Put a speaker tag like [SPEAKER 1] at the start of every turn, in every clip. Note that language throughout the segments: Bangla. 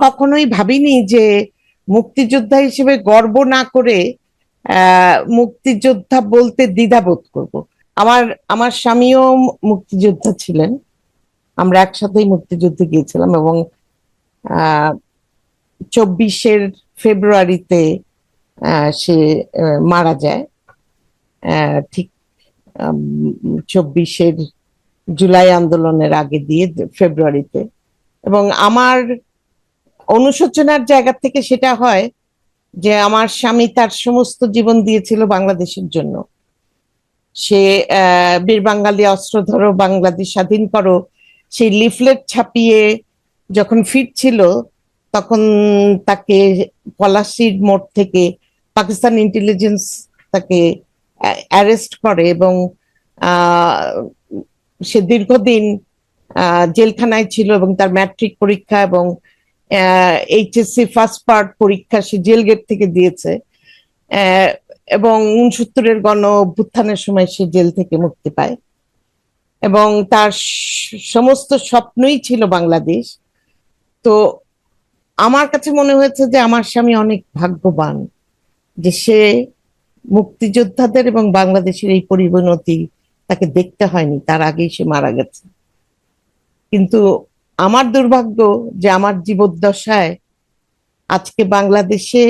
[SPEAKER 1] কখনোই ভাবিনি যে মুক্তিযোদ্ধা হিসেবে গর্ব না করে মুক্তিযোদ্ধা বলতে দ্বিধাবোধ করব। আমার আমার স্বামীও মুক্তিযোদ্ধা ছিলেন, আমরা একসাথেই মুক্তিযুদ্ধে গিয়েছিলাম এবং 24 ফেব্রুয়ারিতে সে মারা যায়। ঠিক 24 জুলাই আন্দোলনের আগে দিয়ে ফেব্রুয়ারিতে। এবং আমার অনুশোচনার জায়গা থেকে সেটা হয় যে আমার স্বামী তার সমস্ত জীবন দিয়েছিল বাংলাদেশের জন্য। সে বীর বাঙালি অস্ত্র ধরো, বাংলাদেশ স্বাধীন করো, সেই লিফলেট ছাপিয়ে যখন ফিরছিল তখন তাকে পলাশির মোড় থেকে পাকিস্তান ইন্টেলিজেন্স তাকে অ্যারেস্ট করে এবং সে দীর্ঘদিন জেলখানায় ছিল এবং তার ম্যাট্রিক পরীক্ষা এবং এইচএসসি ফার্স্ট পার্ট পরীক্ষা সে জেল গেট থেকে দিয়েছে। এবং 69-এর গণ অভ্যুত্থানের সময় সে জেল থেকে মুক্তি পায় এবং তার সমস্ত স্বপ্নই ছিল বাংলাদেশ। তো আমার কাছে মনে হয়েছে যে আমার স্বামী অনেক ভাগ্যবান যে সে মুক্তিযোদ্ধাদের এবং বাংলাদেশের এই পরিণতি তাকে দেখতে হয়নি, তার আগেই সে মারা গেছে। কিন্তু আমার দুর্ভাগ্য যে আমার জীবদ্দশায় আজকে বাংলাদেশে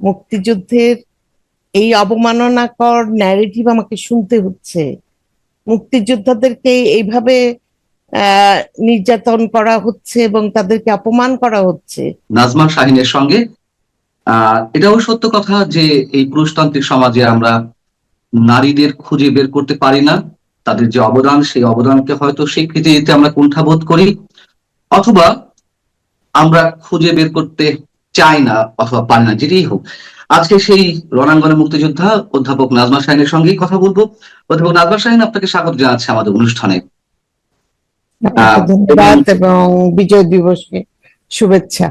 [SPEAKER 1] মুক্তিযুদ্ধের এই অবমাননাকর ন্যারেটিভ আমাকে শুনতে হচ্ছে। মুক্তিযোদ্ধাদেরকে এইভাবে নির্যাতন করা হচ্ছে এবং তাদেরকে অপমান করা হচ্ছে।
[SPEAKER 2] নাজমা শাহীনের সঙ্গে এটাও সত্য কথা যে এই পুরুষতান্ত্রিক সমাজে আমরা নারীদের খুঁজে বের করতে পারি না, তাদের যে অবদান সেই অবদানকে হয়তো স্বীকৃতি দিতে আমরা কুণ্ঠাবোধ করি, অথবা আমরা খুঁজে বের করতে চাই না অথবা পারি না, যেটাই হোক। আজকে সেই রণাঙ্গনের মুক্তিযোদ্ধা অধ্যাপক নাজমা শাহীনের সঙ্গেই কথা বলবো। অধ্যাপক নাজমা শাহীন, আপনাকে স্বাগত জানাচ্ছি আমাদের অনুষ্ঠানে।
[SPEAKER 1] ধন্যবাদ এবং বিজয় দিবসে শুভেচ্ছা।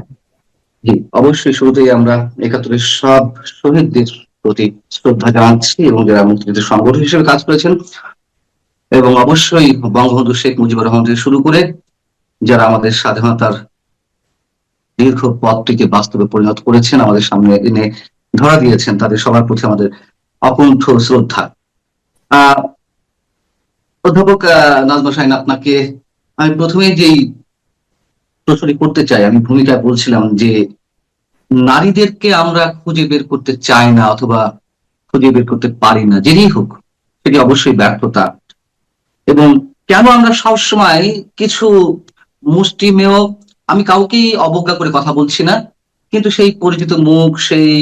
[SPEAKER 2] জি, অবশ্যই শুরুতেই আমরা 71-এর সব শহীদদের প্রতি শ্রদ্ধা জানাচ্ছি এবং যারা মুক্তিযুদ্ধের সংগঠক হিসেবে কাজ করেছেন, এবং অবশ্যই বঙ্গবন্ধু শেখ মুজিবুর রহমান থেকে শুরু করে যারা আমাদের স্বাধীনতার দীর্ঘ পথটিকে বাস্তবে পরিণত করেছেন, আমাদের সামনে এনে ধরা দিয়েছেন, তাদের সবার প্রতি আমাদের অকুণ্ঠ শ্রদ্ধা। অধ্যাপক নাজমা শাহীন, আপনাকে আমি প্রথমে যেই প্রশ্নটি করতে চাই, আমি ভূমিকায় বলছিলাম যে নারীদেরকে আমরা খুঁজে বের করতে চাই না অথবা খুঁজে বের করতে পারি না, যেটাই হোক সেটি অবশ্যই ব্যর্থতা। এবং কেন আমরা সবসময় কিছু মুষ্টিমেয়, আমি কাউকেই অবজ্ঞা করে কথা বলছি না, কিন্তু সেই পরিচিত মুখ, সেই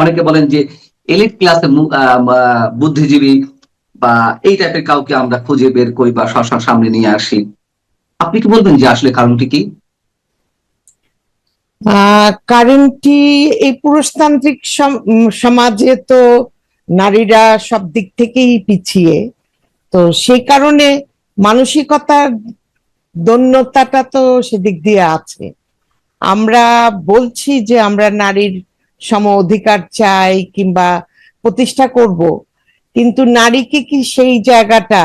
[SPEAKER 2] অনেকে বলেন যে এলিট ক্লাসের বুদ্ধিজীবী বা এই টাইপের কাউকে আমরা খুঁজে বের করি বা সামনে নিয়ে আসি, আপনি কি বলবেন যে আসলে কারণটি কি?
[SPEAKER 1] কারণটি এই পুরুষতান্ত্রিক সমাজে তো নারীরা সব দিক থেকেই পিছিয়ে, তো সেই কারণে মানসিকতার দৈন্যতাটা তো সেদিক দিয়ে আছে। আমরা বলছি যে আমরা নারীর সম অধিকার চাই কিংবা প্রতিষ্ঠা করব, কিন্তু নারীকে কি সেই জায়গাটা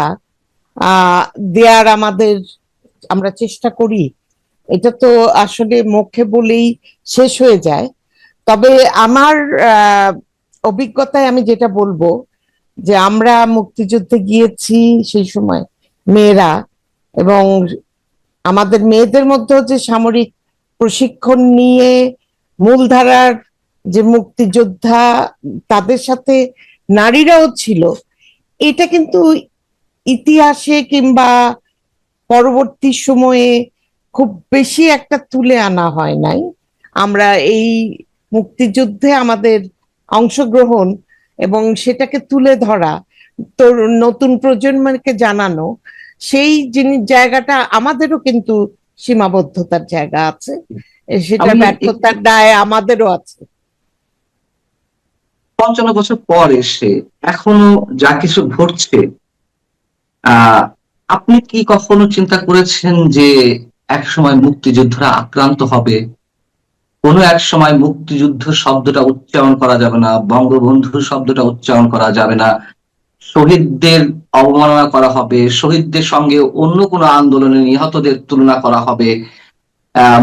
[SPEAKER 1] দেয়ার আমরা চেষ্টা করি? এটা তো আসলে মুখে বলেই শেষ হয়ে যায়। তবে আমার অভিজ্ঞতায় আমি যেটা বলবো যে আমরা মুক্তিযুদ্ধে গিয়েছি সেই সময় মেয়েরা, এবং আমাদের মেয়েদের মধ্যেও যে সামরিক প্রশিক্ষণ নিয়ে মূলধারার যে মুক্তিযোদ্ধা তাদের সাথে নারীরাও ছিল, এটা কিন্তু ইতিহাসে কিংবা পরবর্তী সময়ে খুব বেশি একটা তুলে আনা হয় নাই। আমরা এই মুক্তিযুদ্ধে আমাদের অংশগ্রহণ এবং সেটাকে তুলে ধরা, তো নতুন প্রজন্মকে জানানো, সেই জায়গাটা আমাদেরও কিন্তু সীমাবদ্ধতার জায়গা আছে, সেটা ব্যর্থতার দায় আমাদেরও আছে।
[SPEAKER 2] 55 বছর পর এসে এখনো যা কিছু ঘটছে, আপনি কি কখনো চিন্তা করেছেন যে এক সময় মুক্তিযোদ্ধারা আক্রান্ত হবে, কোনো এক সময় মুক্তিযুদ্ধ শব্দটা উচ্চারণ করা যাবে না, বঙ্গবন্ধু শব্দটা উচ্চারণ করা যাবে না, শহীদদের অবমাননা করা হবে, শহীদদের সঙ্গে অন্য কোনো আন্দোলনে নিহতদের তুলনা করা হবে,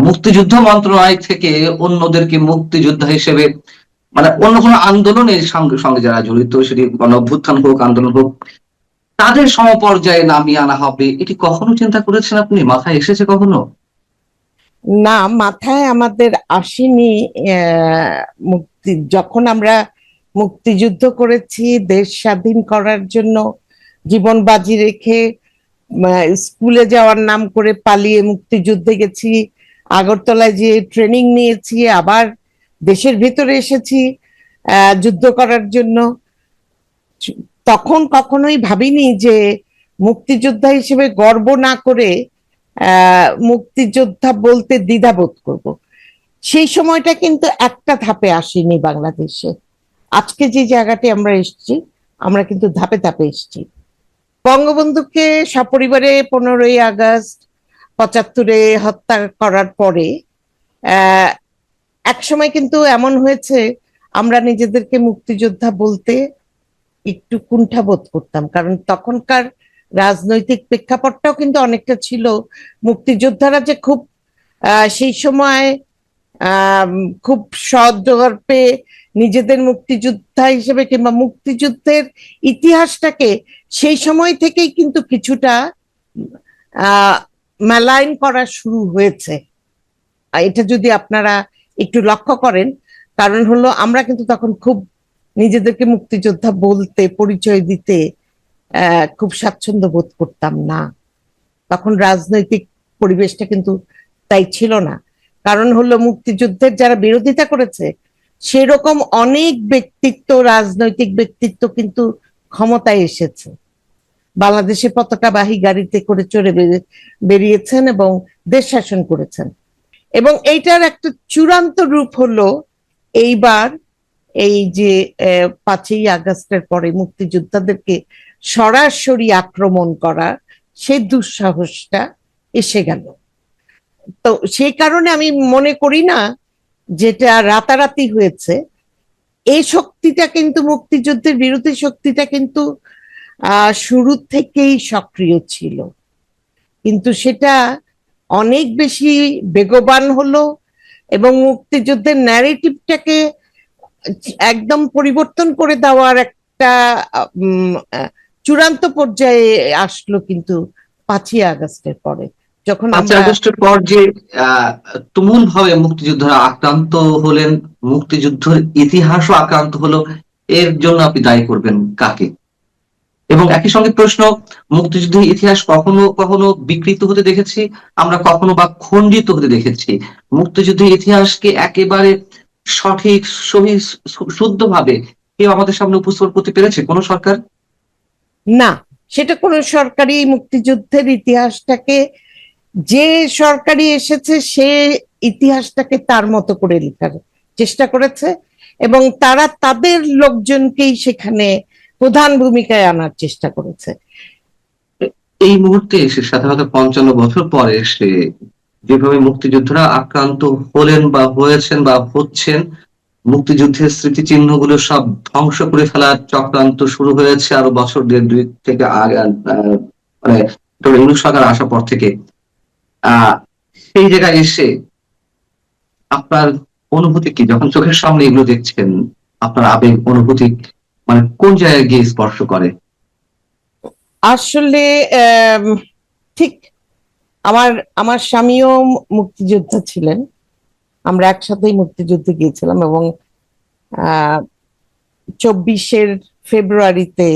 [SPEAKER 2] মুক্তিযুদ্ধ মন্ত্রণালয় থেকে অন্যদেরকে মুক্তিযোদ্ধা হিসেবে, মানে অন্য কোনো আন্দোলনের সঙ্গে সঙ্গে যারা জড়িত, সেটি গণ অভ্যুত্থান হোক, আন্দোলন হোক, তাদের সমপর্যায়ে নামিয়ে আনা হবে, এটি কখনো চিন্তা করেছেন আপনি? মাথায় এসেছে কখনো?
[SPEAKER 1] না, মাথায় আমাদের আসেনি। যখন আমরা মুক্তিযুদ্ধ করেছি দেশ স্বাধীন করার জন্য, জীবন বাজি রেখে স্কুলে যাওয়ার নাম করে পালিয়ে মুক্তিযুদ্ধে গেছি, আগরতলায় যে ট্রেনিং নিয়েছি, আবার দেশের ভেতরে এসেছি যুদ্ধ করার জন্য। তখন কখনোই ভাবিনি যে মুক্তিযোদ্ধা হিসেবে গর্ব না করে মুক্তিযোদ্ধা বলতে দ্বিধাবোধ করব। সেই সময়টা কিন্তু একটা ধাপে আসেনি বাংলাদেশে। আজকে যে জায়গাতে আমরা এসেছি, আমরা কিন্তু ধাপে ধাপে এসেছি। বঙ্গবন্ধুকে সপরিবারে 15ই আগস্ট 75-এ হত্যা করার পরে এক সময় কিন্তু এমন হয়েছে, আমরা নিজেদেরকে মুক্তিযোদ্ধা বলতে একটু কুণ্ঠাবোধ করতাম, কারণ তখনকার রাজনৈতিক প্রেক্ষাপটটাও কিন্তু অনেকটা ছিল মুক্তিযোদ্ধারা যে খুব সেই সময় আহ খুব সগর্বে নিজেদের মুক্তিযোদ্ধা হিসেবে কিংবা মুক্তিযুদ্ধের ইতিহাসটাকে সেই সময় থেকেই কিন্তু কিছুটা মেলাইন করা শুরু হয়েছে। এটা যদি আপনারা একটু লক্ষ্য করেন, কারণ হলো আমরা কিন্তু তখন খুব নিজেদেরকে মুক্তিযোদ্ধা বলতে, পরিচয় দিতে খুব স্বাচ্ছন্দ্য বোধ করতাম না। তখন রাজনৈতিক পরিবেশটা কিন্তু তাই ছিল না। কারণ হলো মুক্তিযুদ্ধের যারা বিরোধিতা করেছে সেরকম অনেক ব্যক্তিত্ব, রাজনৈতিক ব্যক্তিত্ব কিন্তু ক্ষমতায় এসেছে, বাংলাদেশে পতাকাবাহী গাড়িতে করে চড়ে বেরিয়েছেন এবং দেশ শাসন করেছেন। এবং এইটার একটা চূড়ান্ত রূপ হলো এইবার এই যে 5ই আগস্টের পরে মুক্তিযোদ্ধাদেরকে সরাসরি আক্রমণ করা, সেই দুঃসাহসটা এসে গেল। তো সেই কারণে আমি মনে করি না যেটা রাতারাতি হয়েছে। এই শক্তিটা কিন্তু, মুক্তিযুদ্ধের বিরোধী শক্তিটা কিন্তু শুরু থেকেই সক্রিয় ছিল, কিন্তু সেটা অনেক বেশি বেগবান হলো এবং মুক্তিযুদ্ধের ন্যারেটিভটাকে একদম পরিবর্তন করে দেওয়ার একটা চূড়ান্ত পর্যায়ে আসলো কিন্তু 5ই আগস্টের পরে, যখন
[SPEAKER 2] 5ই আগস্টের পর যে তুমুল ভাবে মুক্তিযোদ্ধারা আক্রান্ত হলেন, মুক্তিযুদ্ধের ইতিহাসও আক্রান্ত হলো, এর জন্য আপনি দায়ী করবেন কাকে? এবং একই সঙ্গে প্রশ্ন, মুক্তিযুদ্ধের ইতিহাস কখনো কখনো বিকৃত হতে দেখেছি আমরা, কখনো বা খণ্ডিত হতে দেখেছি। মুক্তিযুদ্ধের ইতিহাসকে একেবারে সঠিক, সহি, শুদ্ধভাবে কেউ আমাদের সামনে উপস্থাপন করতে পেরেছে কোন সরকার?
[SPEAKER 1] না, সেটা কোনো সরকারি মুক্তিযুদ্ধের ইতিহাসটাকে, যে সরকারি এসেছে সে ইতিহাসটাকে তার মতো করে লেখার চেষ্টা করেছে এবং তারা তাদের লোকজনকেই সেখানে প্রধান ভূমিকায় আনার চেষ্টা করেছে।
[SPEAKER 2] এই মুহূর্তে এসে, স্বাধীনতা 55 বছর পরে এসে, যেভাবে মুক্তিযোদ্ধারা আক্রান্ত হলেন বা হয়েছেন বা হচ্ছেন, মুক্তিযুদ্ধের স্মৃতিচিহ্নগুলো সব ধ্বংস করে ফেলার চক্রান্ত শুরু হয়েছে আরো বছর দেড় দুই থেকে আগে, মানে ডক্টর ইউনূস সরকার আসার পর থেকে। সেই জায়গায় এসে আপনার অনুভূতি কি যখন চোখের সামনে এগুলো দেখছেন? আপনার আবেগ, অনুভূতি মানে কোন জায়গায় গিয়ে স্পর্শ করে?
[SPEAKER 1] আসলে ঠিক, আমার আমার স্বামীও মুক্তিযোদ্ধা ছিলেন, আমরা একসাথেই মুক্তিযুদ্ধে গিয়েছিলাম এবং 24শে ফেব্রুয়ারিতে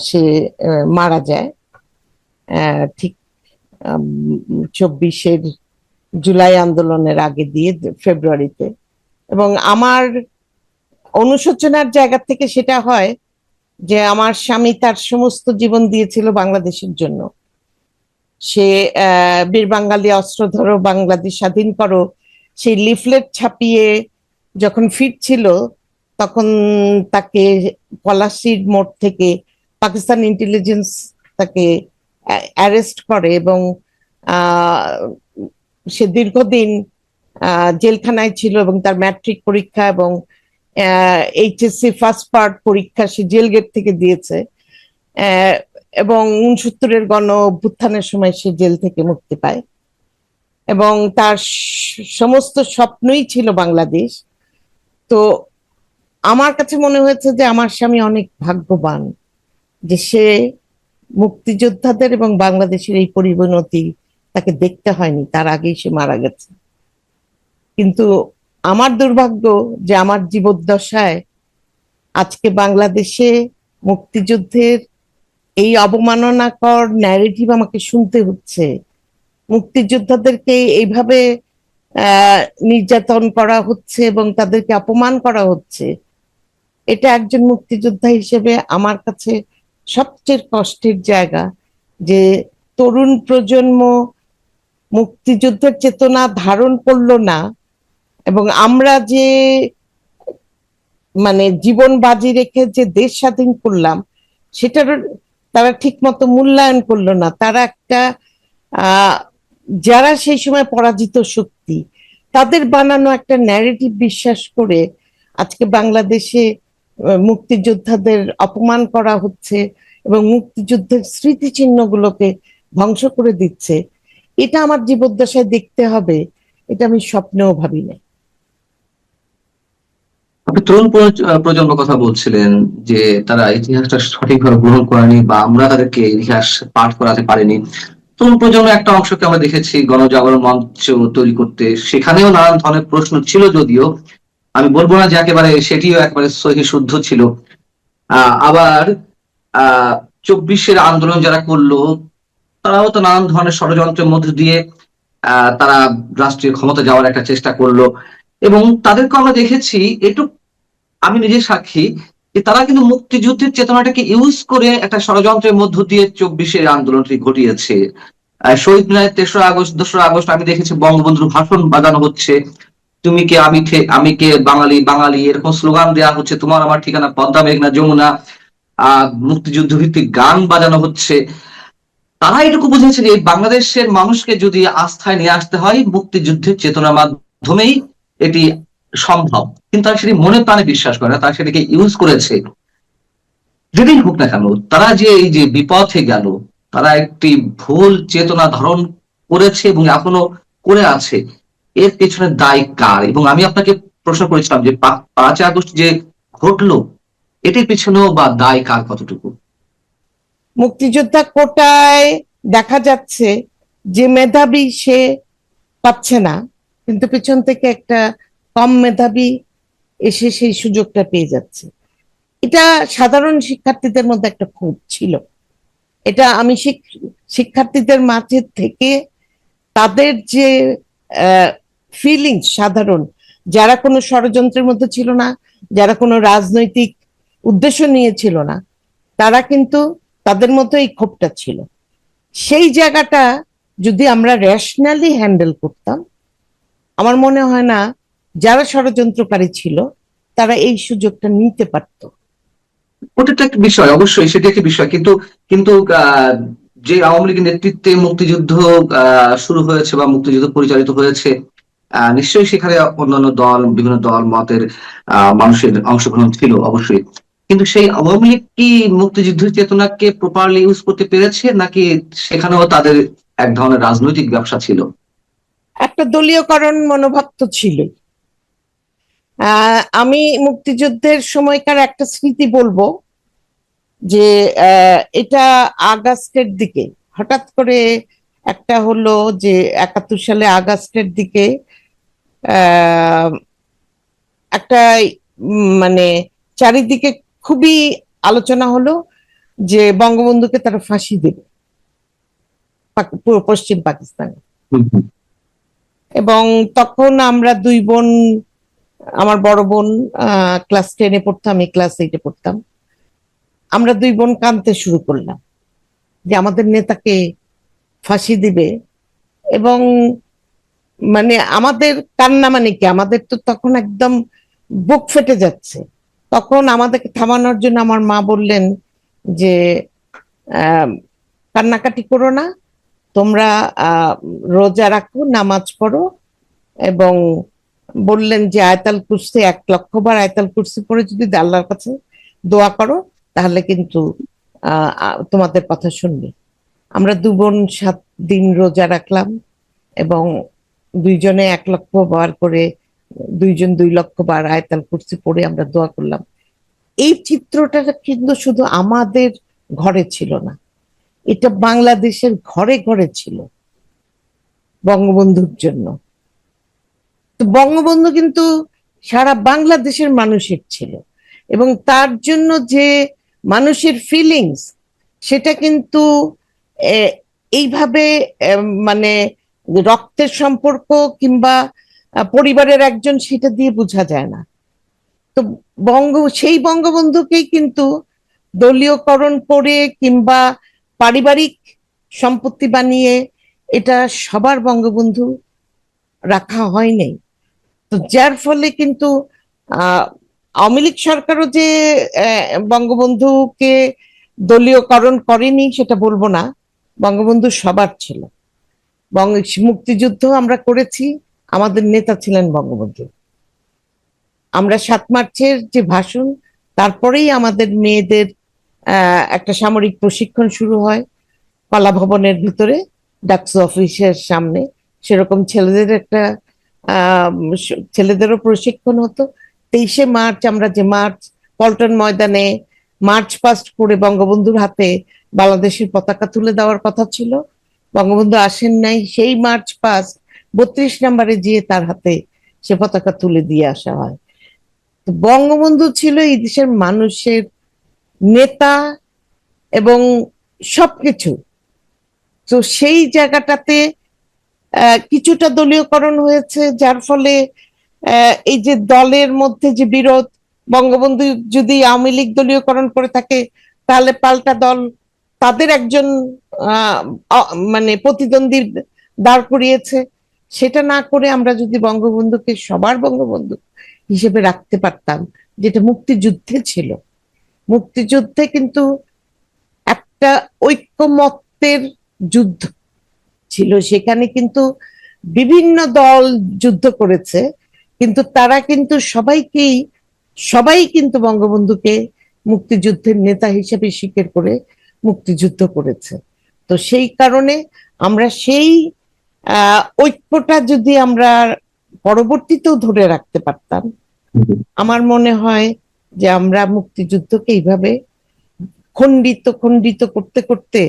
[SPEAKER 1] সে মারা যায়। ঠিক 24শে জুলাই আন্দোলনের আগে দিয়ে ফেব্রুয়ারিতে। এবং আমার অনুশোচনার জায়গা থেকে সেটা হয় যে আমার স্বামী তার সমস্ত জীবন দিয়েছিল বাংলাদেশের জন্য। সে বীর বাঙালি অস্ত্র ধরো, বাংলাদেশ স্বাধীন করো, সেই লিফলেট ছাপিয়ে যখন ফিরছিল তখন তাকে পলাশীর মোড় থেকে পাকিস্তান ইন্টেলিজেন্স তাকে অ্যারেস্ট করে এবং সে দীর্ঘদিন জেলখানায় ছিল এবং তার ম্যাট্রিক পরীক্ষা এবং এইচএসসি ফার্স্ট পার্ট পরীক্ষা সে জেল গেট থেকে দিয়েছে এবং 69-এর গণ অভ্যুত্থানের সময় সে জেল থেকে মুক্তি পায়। এবং তার সমস্ত স্বপ্নই ছিল বাংলাদেশ। তো আমার কাছে মনে হয়েছে যে আমার স্বামী অনেক ভাগ্যবান যে সে মুক্তিযোদ্ধাদের এবং বাংলাদেশের এই পরিণতি তাকে দেখতে হয়নি, তার আগেই সে মারা গেছে। কিন্তু আমার দুর্ভাগ্য যে আমার জীবদ্দশায় আজকে বাংলাদেশে মুক্তিযুদ্ধের এই অবমাননাকর ন্যারেটিভ আমাকে শুনতে হচ্ছে। মুক্তিযোদ্ধাদেরকে এইভাবে আহ নির্যাতন করা হচ্ছে এবং তাদেরকে অপমান করা হচ্ছে। এটা একজন মুক্তিযোদ্ধা হিসেবে আমার কাছে সবচেয়ে কষ্টের জায়গা, যে তরুণ প্রজন্ম মুক্তিযুদ্ধের চেতনা ধারণ করলো না, এবং আমরা যে মানে জীবন বাজি রেখে যে দেশ স্বাধীন করলাম সেটার তারা ঠিক মতো মূল্যায়ন করলো না। তারা একটা আহ যারা সেই সময় পরাজিত শক্তি, তাদের বানানো একটা ন্যারেটিভ বিশ্বাস করে আজকে বাংলাদেশে মুক্তিযোদ্ধাদের অপমান করা হচ্ছে এবং মুক্তিযুদ্ধের স্মৃতিচিহ্নগুলোকে ধ্বংস করে দিচ্ছে। এটা আমার জীবদ্দশায় দেখতে হবে, এটা আমি স্বপ্নেও ভাবি নাই।
[SPEAKER 2] আপনি তরুণ প্রজন্মের কথা বলছিলেন যে তারা ইতিহাসটা সঠিকভাবে গ্রহণ করেনি বা আমরা তাদেরকে ইতিহাস পাঠ করাতে পারিনি। তরুণ প্রজন্মের একটা অংশকে আমরা দেখেছি গণজাগরণ মঞ্চ তৈরি করতে, সেখানেও নানান ধরনের প্রশ্ন ছিল, যদিও আমি বলবো না যে একেবারে সেটিও একেবারে সহি শুদ্ধ ছিল। আবার 24-এর আন্দোলন যারা করলো তারাও তো নানান ধরনের ষড়যন্ত্রের মধ্য দিয়ে তারা রাষ্ট্রীয় ক্ষমতা যাওয়ার একটা চেষ্টা করলো, এবং তাদেরকে আমরা দেখেছি একটু, আমি নিজে সাক্ষী, যে তারা কিন্তু মুক্তিযুদ্ধের চেতনাটাকে ইউজ করে একটা ষড়যন্ত্রের মধ্য দিয়ে 24-এর আন্দোলনটি ঘটিয়েছে। শহীদ মিনারে 3রা আগস্ট 2রা আগস্ট আমি দেখেছি বঙ্গবন্ধুর ভাষণ বাজানো হচ্ছে, তুমি কে আমি কে, বাঙালি বাঙালি, এরকম স্লোগান দেওয়া হচ্ছে, তোমার আমার ঠিকানা পদ্মা মেঘনা যমুনা, মুক্তিযুদ্ধ ভিত্তিক গান বাজানো হচ্ছে। তারা এটুকু বুঝেছে যে বাংলাদেশের মানুষকে যদি আস্থায় নিয়ে আসতে হয় মুক্তিযুদ্ধের চেতনার মাধ্যমেই এটি সম্ভব, কিন্তু তারা সেটি মনে প্রাণে বিশ্বাস করে না, তারা সেটাকে ইউজ করেছে। যেদিন হোক না কেন তারা যে এই যে বিপথে গেল, তারা একটি ভুল চেতনা ধারণ করেছে এবং এখনো করে আছে, এর পেছনে দায় কার? এবং আমি আপনাকে প্রশ্ন করেছিলাম যে 5ই আগস্ট যে ঘটলো এটির পিছনেও বা দায় কার কতটুকু?
[SPEAKER 1] মুক্তিযোদ্ধা কোটায় দেখা যাচ্ছে যে মেধাবী সে পাচ্ছে না, কিন্তু পিছন থেকে একটা কম মেধাবী এসে সেই সুযোগটা পেয়ে যাচ্ছে। এটা সাধারণ শিক্ষার্থীদের মধ্যে একটা ক্ষোভ ছিল। এটা আমি শিক্ষার্থীদের মাঝে থেকে তাদের যে ফিলিংস, সাধারণ যারা কোনো ষড়যন্ত্রের মধ্যে ছিল না, যারা কোনো রাজনৈতিক উদ্দেশ্য নিয়ে ছিল না, তারা কিন্তু তাদের মধ্যে এই ক্ষোভটা ছিল। সেই জায়গাটা যদি আমরা রেশনালি হ্যান্ডেল করতাম, আমার মনে হয় না যারা ষড়যন্ত্রকারী ছিল তারা এই সুযোগটা নিতে পারতো।
[SPEAKER 2] ওটা তো একটা বিষয়, অবশ্যই সেটা একটা বিষয়, কিন্তু কিন্তু যে আওয়ামী লীগের নেতৃত্বে মুক্তিযুদ্ধ শুরু হয়েছে বা মুক্তিযুদ্ধ পরিচালিত হয়েছে, নিশ্চয়ই সেখানে অন্যান্য দল, বিভিন্ন দল মতের মানুষের অংশগ্রহণ ছিল অবশ্যই, কিন্তু সেই আওয়ামী লীগ কি মুক্তিযুদ্ধের চেতনাকে প্রপারলি ইউজ করতে পেরেছে, নাকি সেখানেও তাদের এক ধরনের রাজনৈতিক ব্যবসা ছিল?
[SPEAKER 1] একটা দলীয়করণ মনোভাব তো ছিলই। আমি মুক্তিযুদ্ধের সময়কার একটা স্মৃতি বলবো, যে এটা আগস্টের দিকে হঠাৎ করে একটা হলো যে 71 সালে আগস্টের দিকে আহ একটা মানে চারিদিকে খুবই আলোচনা হলো যে বঙ্গবন্ধুকে তারা ফাঁসি দেবে পুরো পশ্চিম পাকিস্তানে।
[SPEAKER 2] হুম, হুম।
[SPEAKER 1] এবং তখন আমরা দুই বোন, আমার বড় বোন ক্লাস 10-এ পড়তো, আমি ক্লাস 8-এ পড়তাম, আমরা দুই বোন কাঁদতে শুরু করলাম যে আমাদের নেতাকে ফাঁসি দিবে। এবং মানে আমাদের কান্না মানে কি, আমাদের তো তখন একদম বুক ফেটে যাচ্ছে। তখন আমাদেরকে থামানোর জন্য আমার মা বললেন যে আহ কান্নাকাটি করো না, তোমরা রোজা রাখো, নামাজ পড়ো, এবং বললেন যে আয়াতুল কুরসি 1,00,000 বার আয়াতুল কুরসি পড়ে যদি আল্লাহর কাছে দোয়া করো তাহলে কিন্তু তোমাদের কথা শুনবে। আমরা 2 বোন 7 দিন রোজা রাখলাম এবং দুইজনে 1 লক্ষ বার করে, দুইজন 2 লক্ষ বার আয়াতুল কুরসি পড়ে আমরা দোয়া করলাম। এই চিত্রটা কিন্তু শুধু আমাদের ঘরে ছিল না, এটা বাংলাদেশের ঘরে ঘরে ছিল বঙ্গবন্ধুর জন্য। তো বঙ্গবন্ধু কিন্তু সারা বাংলাদেশের মানুষের ছিল, এবং তার জন্য যে মানুষের ফিলিংস, সেটা কিন্তু এইভাবে মানে রক্তের সম্পর্ক কিংবা পরিবারের একজন, সেটা দিয়ে বোঝা যায় না। তো সেই বঙ্গবন্ধুকেই কিন্তু দলীয়করণ করে কিংবা পারিবারিক সম্পত্তি বানিয়ে এটা সবার বঙ্গবন্ধু রাখা হয়নি। তো যার ফলে কিন্তু আওয়ামী লীগ সরকারও যে বঙ্গবন্ধুকে দলীয়করণ করেনি সেটা বলবো না, বঙ্গবন্ধু সবার ছিল। মুক্তিযুদ্ধ আমরা করেছি, আমাদের নেতা ছিলেন বঙ্গবন্ধু। আমরা 7 মার্চের যে ভাষণ, তারপরেই আমাদের মেয়েদের একটা সামরিক প্রশিক্ষণ শুরু হয় কলা ভবনের ভিতরে, ডাকসু অফিসের সামনে। সেরকম ছেলেদেরও প্রশিক্ষণ হতো। 23শে মার্চ আমরা যে মার্চ, পল্টন ময়দানে মার্চ পাস্ট করে বঙ্গবন্ধুর হাতে বাংলাদেশের পতাকা তুলে দেওয়ার কথা ছিল, বঙ্গবন্ধু আসেন নাই। সেই মার্চ পাস্ট 32 নম্বরে গিয়ে তার হাতে সে পতাকা তুলে দিয়ে আসা হয়। তো বঙ্গবন্ধু ছিল এই দেশের মানুষের নেতা এবং সবকিছু। তো সেই জায়গাটাতে কিছুটা দলীয়করণ হয়েছে, যার ফলে এই যে দলের মধ্যে যে বিরোধ, বঙ্গবন্ধু যদি আওয়ামী লীগ দলীয়করণ করে থাকে, তাহলে পাল্টা দল তাদের একজন মানে প্রতিদ্বন্দ্বী দাঁড় করিয়েছে। সেটা না করে আমরা যদি বঙ্গবন্ধুকে সবার বঙ্গবন্ধু হিসেবে রাখতে পারতাম, যেটা মুক্তিযুদ্ধে ছিল। মুক্তিযুদ্ধে কিন্তু একটা ঐক্যমত্যের যুদ্ধ ছিল, সেখানে কিন্তু বিভিন্ন দল যুদ্ধ করেছে, কিন্তু তারা কিন্তু সবাই কিন্তু বঙ্গবন্ধুকে মুক্তিযুদ্ধের নেতা হিসেবে স্বীকার করে মুক্তিযুদ্ধ করেছে। তো সেই কারণে আমরা সেই ঐক্যটা যদি আমরা পরবর্তীতেও ধরে রাখতে পারতাম, আমার মনে হয় যে আমরা মুক্তিযুদ্ধকে এইভাবে খণ্ডিত খণ্ডিত করতে করতে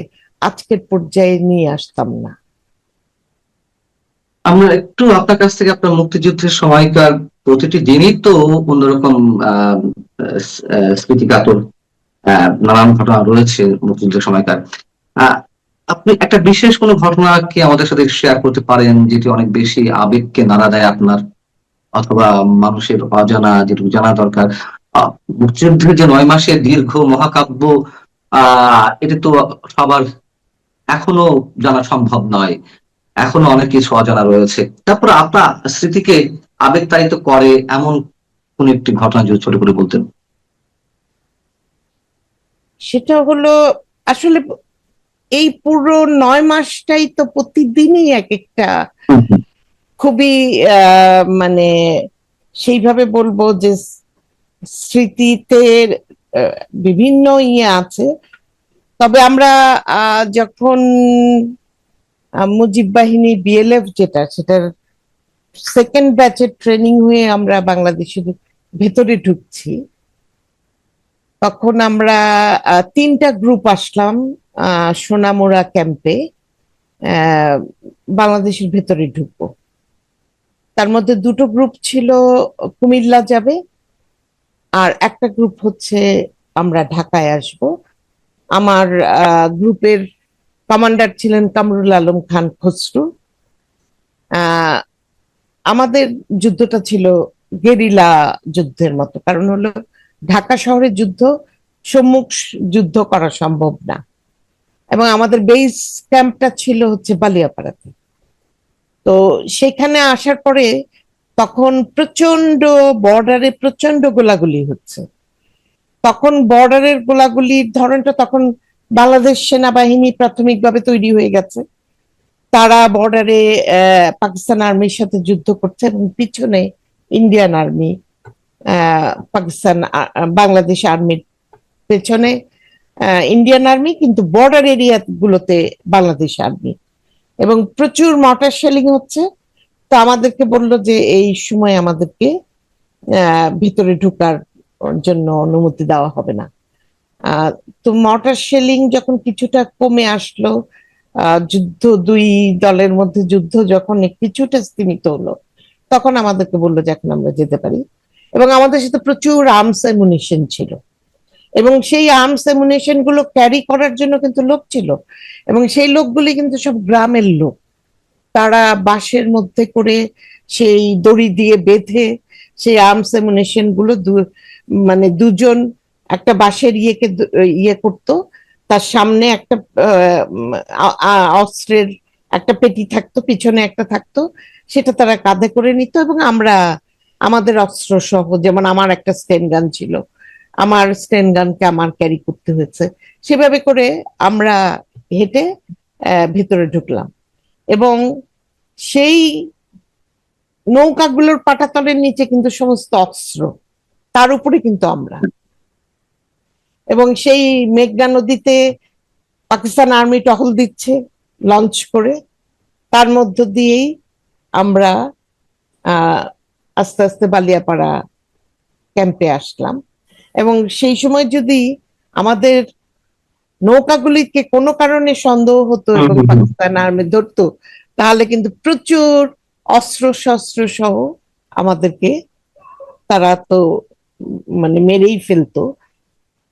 [SPEAKER 1] আজকের পর্যায়ে নিয়ে আসতাম না।
[SPEAKER 2] আমরা একটু আপনার কাছ থেকে আপনার মুক্তিযুদ্ধের সময়কার প্রতিটি দিনই তো অন্যরকম স্মৃতিকাতর নানান ঘটনা রয়েছে মুক্তিযুদ্ধের সময়কার। আহ, আপনি একটা বিশেষ কোনো ঘটনা কি আমাদের সাথে শেয়ার করতে পারেন, যেটি অনেক বেশি আবেগকে নাড়া দেয় আপনার, অথবা মানুষের অজানা যেটুকু জানা দরকার? মুক্তিযুদ্ধের যে 9 মাসের দীর্ঘ মহাকাব্য, এটা তো সবার এখনো জানা সম্ভব নয়, এখনো অনেক কিছু অজানা রয়েছে। তারপর আপনার স্মৃতিকে আবেগতাড়িত করে এমন কোন একটি ঘটনা যদি ছোট করে বলতেন।
[SPEAKER 1] সেটা হলো, আসলে এই পুরো 9 মাসটাই তো প্রতিদিনই এক একটা খুবই মানে সেইভাবে বলবো যে স্মৃতিতে বিভিন্ন আছে। তবে আমরা যখন মুজিব বাহিনী বিএলএফ, সেটার সেকেন্ড ব্যাচের ট্রেনিং হয়ে আমরা বাংলাদেশের ভেতরে ঢুকছি, তখন আমরা 3টা গ্রুপ আসলাম সোনামুড়া ক্যাম্পে বাংলাদেশের ভেতরে ঢুকবো। তার মধ্যে 2টো গ্রুপ ছিল কুমিল্লা যাবে, আর একটা গ্রুপ হচ্ছে আমরা ঢাকায় আসব। আমার গ্রুপের কমান্ডার ছিলেন কামরুল আলম খান খসরু। আমাদের যুদ্ধটা ছিল গেরিলা যুদ্ধের মতো, কারণ হলো ঢাকা শহরের যুদ্ধ, সম্মুখ যুদ্ধ করা সম্ভব না, এবং আমাদের বেস ক্যাম্পটা ছিল হচ্ছে বালিয়াপাড়াতে। তো সেখানে আসার পরে তখন বর্ডারে প্রচন্ড গোলাগুলি হচ্ছে। তখন বর্ডারের গোলাগুলির ধরনটা, তখন বাংলাদেশ সেনাবাহিনী প্রাথমিকভাবে তৈরি হয়ে গেছে, তারা বর্ডারে পাকিস্তান আর্মির সাথে যুদ্ধ করছে, এবং পিছনে ইন্ডিয়ান আর্মি, বাংলাদেশ আর্মির পেছনে ইন্ডিয়ান আর্মি, কিন্তু বর্ডার এরিয়া গুলোতে বাংলাদেশ আর্মি, এবং প্রচুর মর্টার শেলিং হচ্ছে। তো আমাদেরকে বললো যে এই সময় আমাদেরকে ভিতরে ঢোকার জন্য অনুমতি দেওয়া হবে না। আহ, তো মর্টার শেলিং যখন কিছুটা কমে আসলো, যুদ্ধ, দুই দলের মধ্যে যুদ্ধ যখন কিছুটা স্তীমিত হলো, তখন আমাদেরকে বললো যে এখন আমরা যেতে পারি। এবং আমাদের সাথে প্রচুর আর্মস অ্যামুনিশন ছিল, এবং সেই আর্মস অ্যামুনিশন গুলো ক্যারি করার জন্য কিন্তু লোক ছিল, এবং সেই লোকগুলি কিন্তু সব গ্রামের লোক। তারা বাঁশের মধ্যে করে সেই দড়ি দিয়ে বেঁধে সেই আর্মস অ্যামুনিশন গুলো মানে দুজন একটা বাঁশের ইয়ে করতো, তার সামনে একটা অস্ত্রের একটা পেটি থাকতো, পিছনে একটা থাকতো, সেটা তারা কাঁধে করে নিত। এবং আমরা আমাদের অস্ত্র সহ, যেমন আমার একটা স্টেন গান ছিল, আমার স্টেন গানকে আমার ক্যারি করতে হয়েছে, সেভাবে করে আমরা হেঁটে ভেতরে ঢুকলাম। এবং সেই নৌকাগুলোর পাটাতনের নিচে কিন্তু সমস্ত অস্ত্র, তার উপরে কিন্তু আমরা। এবং সেই মেঘনা নদীতে পাকিস্তান আর্মি টহল দিচ্ছে লঞ্চ করে, তার মধ্য দিয়েই আমরা আস্তে আস্তে বালিয়াপাড়া ক্যাম্পে আসলাম। এবং সেই সময় যদি আমাদের নৌকাগুলিকে কোনো কারণে সন্দেহ হতো এবং পাকিস্তান আর্মি ধরতো, তাহলে কিন্তু প্রচুর অস্ত্র শস্ত্র সহ আমাদেরকে তারা তো মানে মেরেই ফেলতো।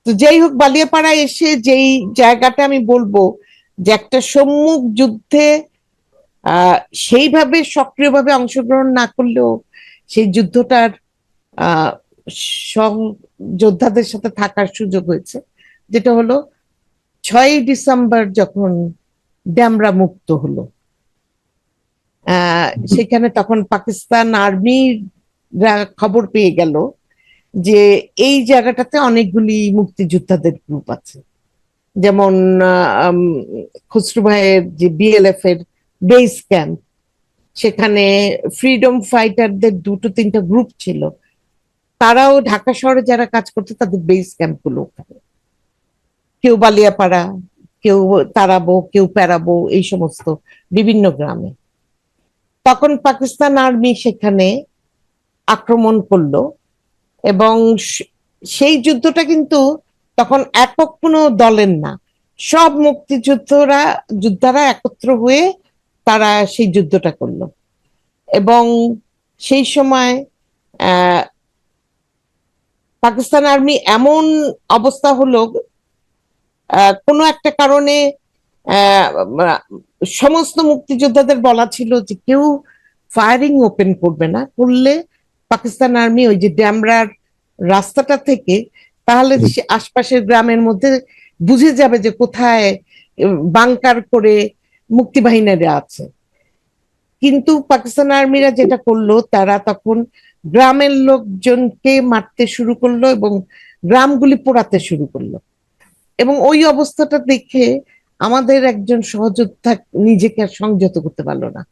[SPEAKER 1] তো যাই হোক, বালিয়াপাড়ায় এসে যেই জায়গাটা আমি বলবো যে একটা সম্মুখ যুদ্ধে সেইভাবে সক্রিয়ভাবে অংশগ্রহণ না করলেও সেই যুদ্ধটার আহ যোদ্ধাদের সাথে থাকার সুযোগ হয়েছে, যেটা হলো 6ই ডিসেম্বর যখন ড্যামরা মুক্ত হলো। সেখানে তখন পাকিস্তান আর্মিরা খবর পেয়ে গেল যে এই জায়গাটাতে অনেকগুলি মুক্তিযোদ্ধাদের গ্রুপ আছে, যেমন খুসরু ভাইয়ের যে বিএলএফ এর বেস ক্যাম্প, সেখানে ফ্রিডম ফাইটারদের দুটো তিনটা গ্রুপ ছিল, তারাও ঢাকা শহরে যারা কাজ করতো তাদের বেস ক্যাম্প গুলো ওখানে, কেউ বালিয়াপাড়া, কেউ তারাবো, কেউ প্যারাবো, এই সমস্ত বিভিন্ন গ্রামে। তখন পাকিস্তান আর্মি সেখানে আক্রমণ করলো, এবং সেই যুদ্ধটা কিন্তু তখন একক কোনো দলের না, সব যোদ্ধারা একত্র হয়ে তারা সেই যুদ্ধটা করলো। এবং সেই সময় আহ পাকিস্তান আর্মি এমন অবস্থা হলো, কোনো একটা কারণে আহ, সমস্ত মুক্তিযোদ্ধাদের বলা ছিল যে কেউ ফায়ারিং ওপেন করবে না, করলে পাকিস্তান আর্মি ওই যে ড্যামরার রাস্তাটা থেকে তাহলে আশপাশের গ্রামের মধ্যে বুঝে যাবে যে কোথায় বাংকার করে মুক্তিবাহিনীরা আছে। কিন্তু পাকিস্তান আর্মিরা যেটা করলো, তারা তখন গ্রামের লোকজনকে মারতে শুরু করলো এবং গ্রামগুলি পোড়াতে শুরু করলো। এবং ওই অবস্থাটা দেখে আমাদের একজন সহযোদ্ধা নিজেকে আর সংযত করতে পারলো না,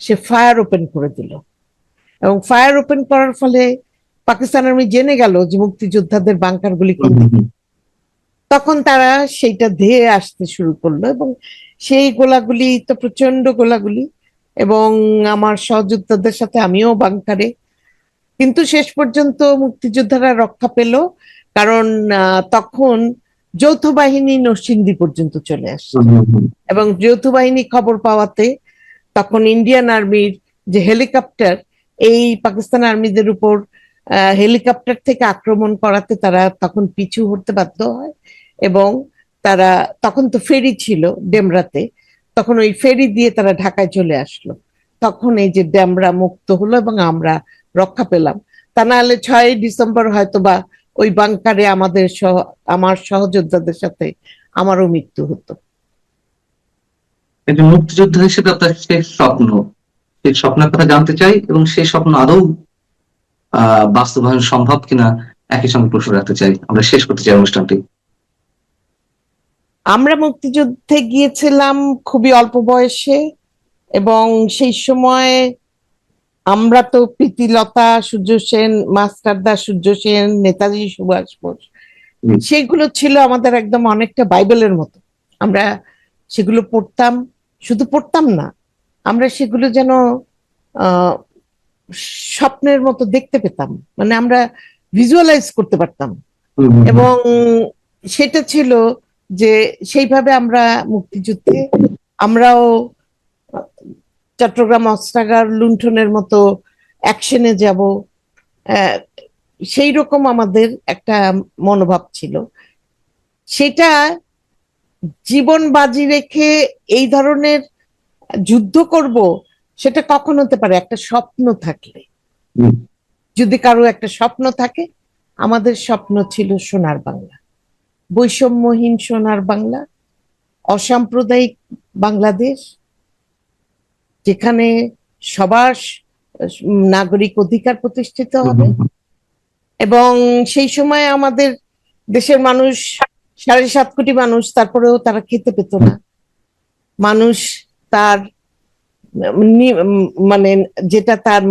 [SPEAKER 1] সে ফায়ার ওপেন করে দিল। এবং ফায়ার ওপেন করার ফলে পাকিস্তান আর্মি জেনে গেল যে মুক্তিযোদ্ধাদের বাংকার গুলি কোনদিকে, তখন তারা সেইটা ধেয়ে আসতে শুরু করলো। এবং সেই গোলাগুলি তো প্রচন্ড গোলাগুলি, এবং আমার সহযোদ্ধাদের সাথে আমিও বাংকারে, কিন্তু শেষ পর্যন্ত মুক্তিযোদ্ধারা রক্ষা পেল, কারণ তখন যৌথ বাহিনী নরসিংদী পর্যন্ত চলে আসছে। এবং যৌথ বাহিনী খবর পাওয়াতে তখন ইন্ডিয়ান আর্মির যে হেলিকপ্টার, এই পাকিস্তান আর্মিদের উপর হেলিকপ্টার থেকে আক্রমণ করাতে তারা তখন পিছু হতে বাধ্য হয়। এবং তারা তখন তো ফেরি ছিল ডেমরাতে, তখন ওই ফেরি দিয়ে তারা ঢাকায় চলে আসলো। তখন এই যে ডেমরা মুক্ত হলো এবং আমরা রক্ষা পেলাম। তা না হলে 6ই ডিসেম্বর হয়তো বা ওই বাংকারে আমার সহযোদ্ধাদের সাথে আমারও মৃত্যু হতো।
[SPEAKER 2] একজন মুক্তিযোদ্ধা হিসেবে আপনার শেষ স্বপ্ন, সেই স্বপ্নের কথা জানতে চাই, এবং সেই স্বপ্ন আদৌ বাস্তবায়ন সম্ভব কিনা একই সঙ্গে প্রশ্ন রাখতে চাই। আমরা শেষ করতে চাই অনুষ্ঠানটি।
[SPEAKER 1] আমরা মুক্তিযুদ্ধে গিয়েছিলাম খুবই অল্প বয়সে, এবং সেই সময় আমরা তো প্রীতিলতা, সূর্য সেন, মাস্টারদা সূর্য সেন, নেতাজি সুভাষ বোস, সেগুলো ছিল আমাদের একদম অনেকটা বাইবেলের মতো। আমরা সেগুলো পড়তাম, শুধু পড়তাম না, আমরা সেগুলো যেন আহ স্বপ্নের মতো দেখতে পেতাম, মানে আমরা ভিজুয়ালাইজ করতে পারতাম। এবং সেটা ছিল যে সেইভাবে আমরা মুক্তিযুদ্ধে আমরাও চট্টগ্রাম অস্ত্রাগার লুণ্ঠনের মতো অ্যাকশনে যাব, সেই রকম আমাদের একটা মনোভাব ছিল। সেটা জীবন বাজি রেখে এই ধরনের যুদ্ধ করব, সেটা কখন হতে পারে? একটা স্বপ্ন থাকলে। যদি কারো একটা স্বপ্ন থাকে, আমাদের স্বপ্ন ছিল সোনার বাংলা, বৈষম্যহীন সোনার বাংলা, অসাম্প্রদায়িক বাংলাদেশ, যেখানে সবার নাগরিক অধিকার প্রতিষ্ঠিত হবে। এবং সেই সময় আমাদের দেশের মানুষ 7.5 কোটি মানুষ, তারপরেও তারা খেতে পেত না। মানুষ তার মানে যেটা তার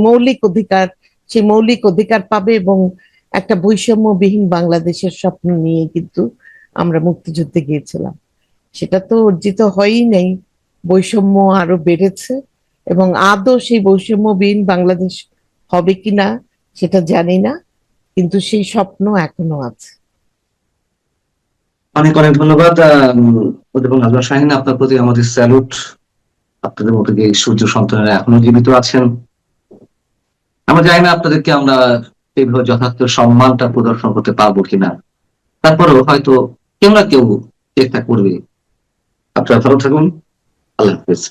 [SPEAKER 1] মৌলিক অধিকার, সেই মৌলিক অধিকার পাবে এবং একটা বৈষম্যবিহীন বাংলাদেশের স্বপ্ন নিয়ে কিন্তু আমরা মুক্তিযুদ্ধে গিয়েছিলাম। সেটা তো অর্জিত হয়ই নাই, বৈষম্য আরো বেড়েছে। এবং আদৌ সেই বৈষম্যবিহীন বাংলাদেশ হবে কিনা সেটা জানি না, কিন্তু সেই স্বপ্ন এখনো আছে।
[SPEAKER 2] অনেক অনেক ধন্যবাদ অধ্যাপক নাজমা শাহীন, আপনার প্রতি আমাদের স্যালুট। আপনাদের মতো যে সূর্য সন্তানেরা এখনো জীবিত আছেন, আমরা জানি না আপনাদেরকে আমরা সেইভাবে যথার্থ সম্মানটা প্রদর্শন করতে পারবো কিনা, তারপরেও হয়তো কেউ না কেউ চেষ্টা করবে। আপনারা ভালো থাকুন, আল্লাহ হাফেজ।